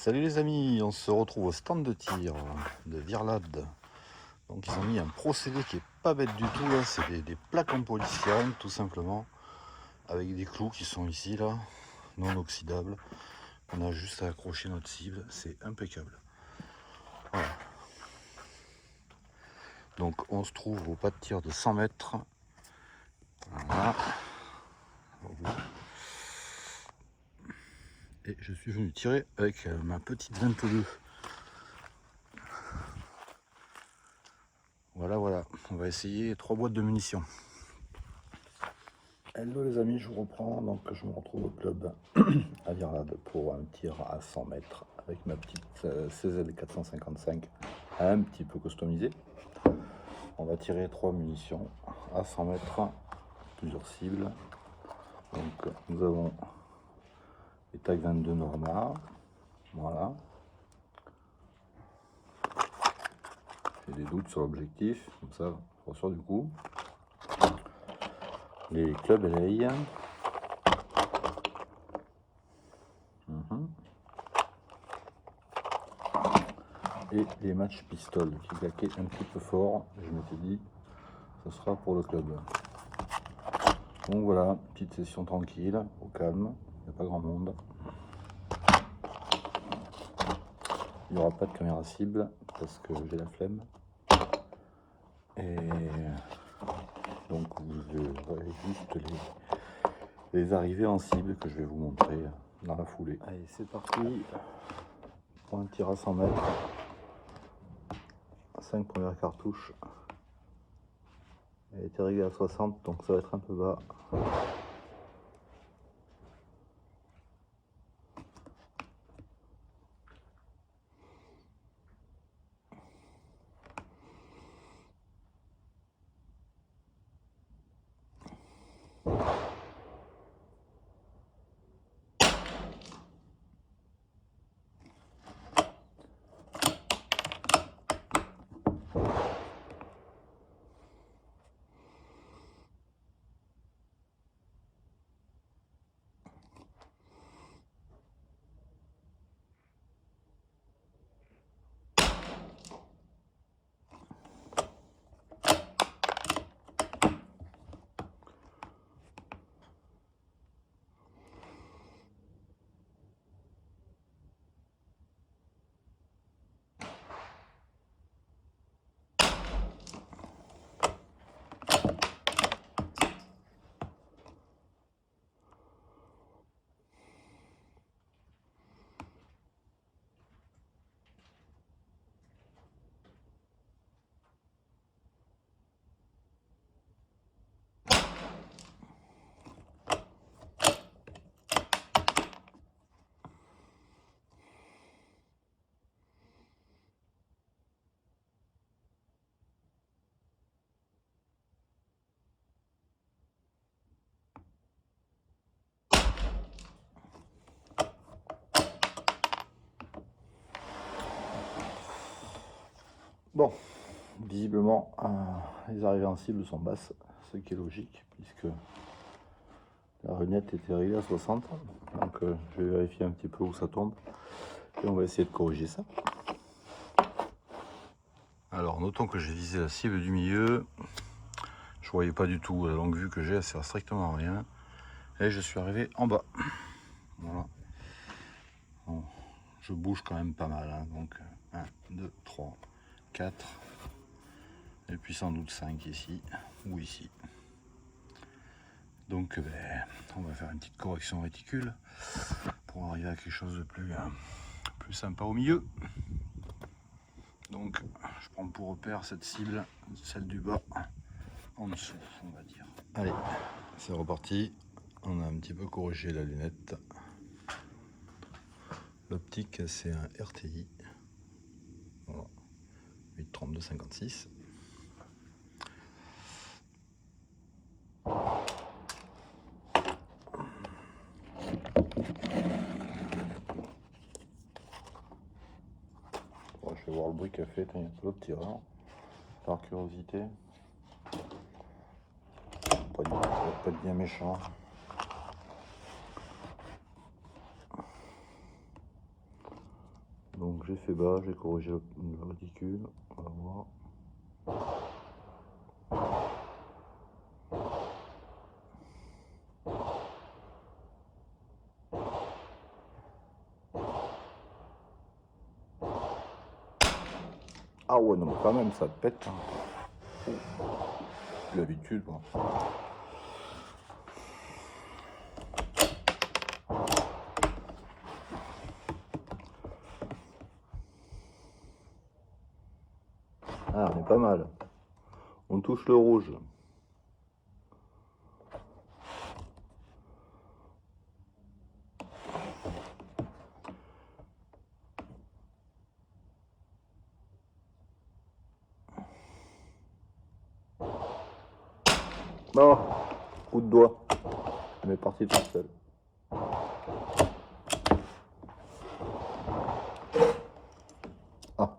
Salut les amis, on se retrouve au stand de tir de Virlad. Donc ils ont mis un procédé qui est pas bête du tout là, c'est des plaques en polystyrène tout simplement, avec des clous qui sont ici là, non oxydables. On a juste à accrocher notre cible, c'est impeccable. Voilà. Donc on se trouve au pas de tir de 100 mètres. Voilà. Et je suis venu tirer avec ma petite 22. Voilà, on va essayer 3 boîtes de munitions. Hello les amis, je vous reprends, donc je me retrouve au club à Virlad pour un tir à 100 mètres avec ma petite CZ 455 un petit peu customisée. On va tirer 3 munitions à 100 mètres, plusieurs cibles. Donc nous avons les TAC 22 Norma, voilà. J'ai des doutes sur l'objectif, comme ça je ressors du coup. Les clubs LA. Et les matchs pistoles qui claquaient un petit peu fort. Je m'étais dit, ce sera pour le club. Donc voilà, petite session tranquille, au calme, il n'y a pas grand monde. Il n'y aura pas de caméra cible parce que j'ai la flemme. Et donc vous verrez juste les arrivées en cible que je vais vous montrer dans la foulée. Allez, c'est parti pour un tir à 100 mètres. 5 premières cartouches. Elle était réglée à 60, donc ça va être un peu bas. Bon, visiblement, les arrivées en cible sont basses, ce qui est logique, puisque la lunette était réglée à 60. Donc je vais vérifier un petit peu où ça tombe, et on va essayer de corriger ça. Alors, notons que j'ai visé la cible du milieu. Je voyais pas du tout la longue vue que j'ai, elle sert strictement à rien. Et je suis arrivé en bas. Voilà. Bon, je bouge quand même pas mal, hein. Donc 1, 2, 3, 4. Et puis sans doute 5 ici ou ici. Donc on va faire une petite correction réticule pour arriver à quelque chose de plus sympa au milieu. Donc je prends pour repère cette cible, celle du bas, en dessous on va dire. Allez, c'est reparti. On a un petit peu corrigé la lunette. L'optique c'est un RTI. Voilà. 832-56. Bon, je vais voir le bruit qu'a fait l'autre tireur, par curiosité. Pas être bien méchant. Donc j'ai fait bas, j'ai corrigé le réticule, on va voir. Ah ouais, non mais quand même ça pète. Hein. L'habitude. Bon. Ah, on est pas mal. On touche le rouge. Oh, coup de doigt. Elle est partie toute seule. Ah.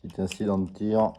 Petit incident de tir.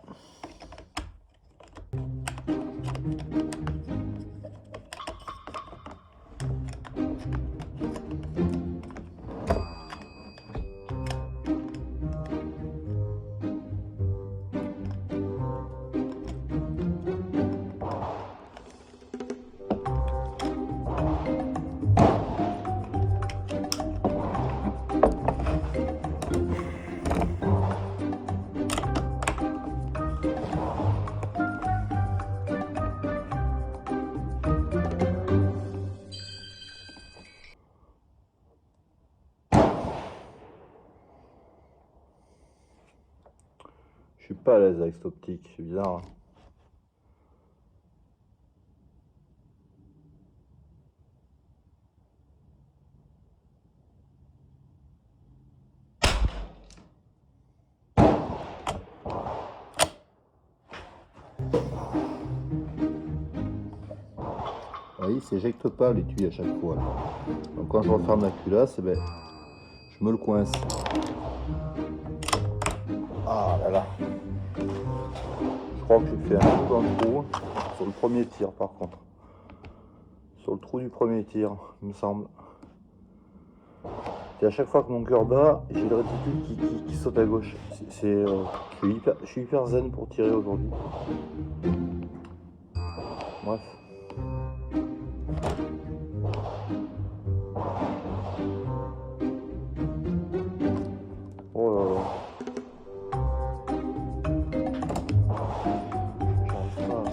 Je suis pas à l'aise avec cette optique, c'est bizarre. Hein. Vous voyez, il s'éjecte pas l'étui à chaque fois. Là. Donc quand je referme la culasse, eh ben, je me le coince. Ah là là. Je crois que j'ai fait un coup dans le trou. Sur le premier tir par contre. Sur le trou du premier tir, il me semble. Et à chaque fois que mon cœur bat, j'ai le réticule qui saute à gauche. Je suis hyper zen pour tirer aujourd'hui. Bref. Oh là là. J'arrive pas.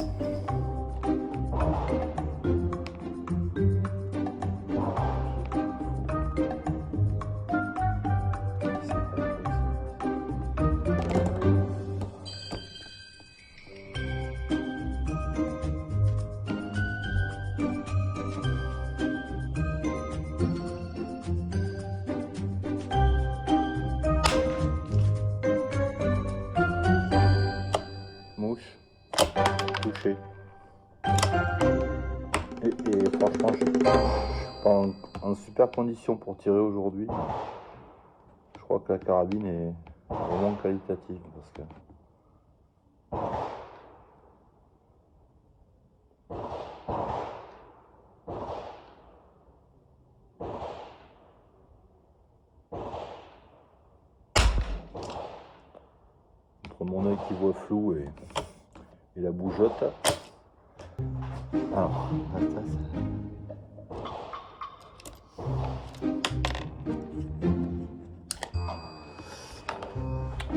Mouche. Touché. Et franchement, je suis pas en super condition pour tirer aujourd'hui. Je crois que la carabine est vraiment qualitative parce que entre mon œil qui voit flou et la bougeotte. Alors, ça.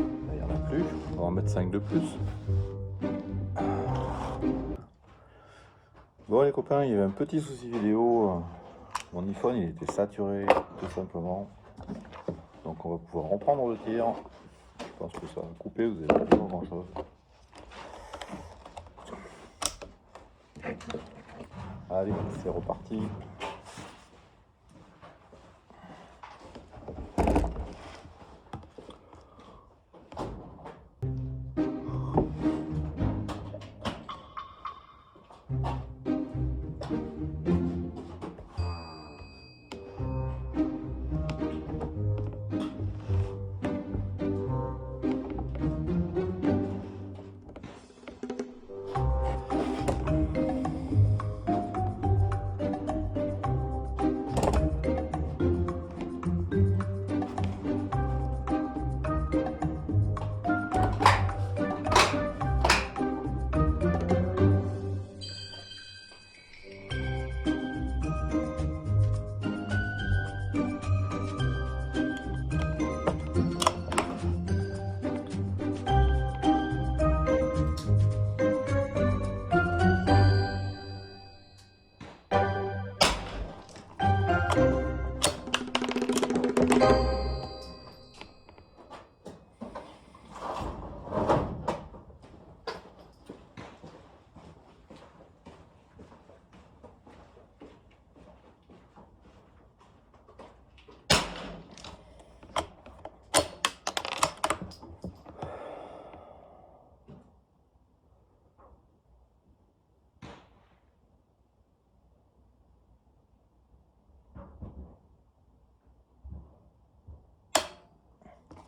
Il n'y en a plus, on va en mettre 5 de plus. Bon les copains, il y avait un petit souci vidéo. Mon iPhone il était saturé tout simplement. Donc on va pouvoir reprendre le tir. Je pense que ça va couper, vous n'allez pas voir grand chose. Allez, c'est reparti.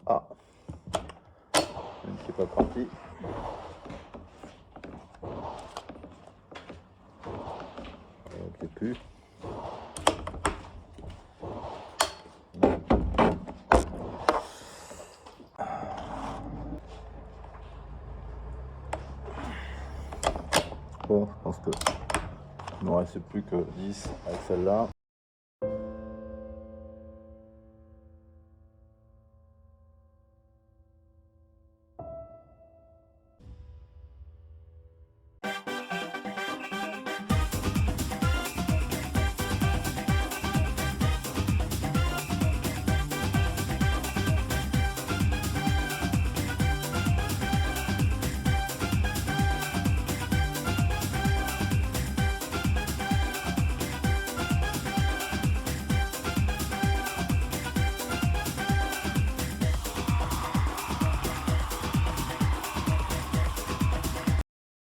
Ah, une qui n'est pas partie. Ok, plus. Bon, je pense que il ne me reste plus que 10 avec celle-là.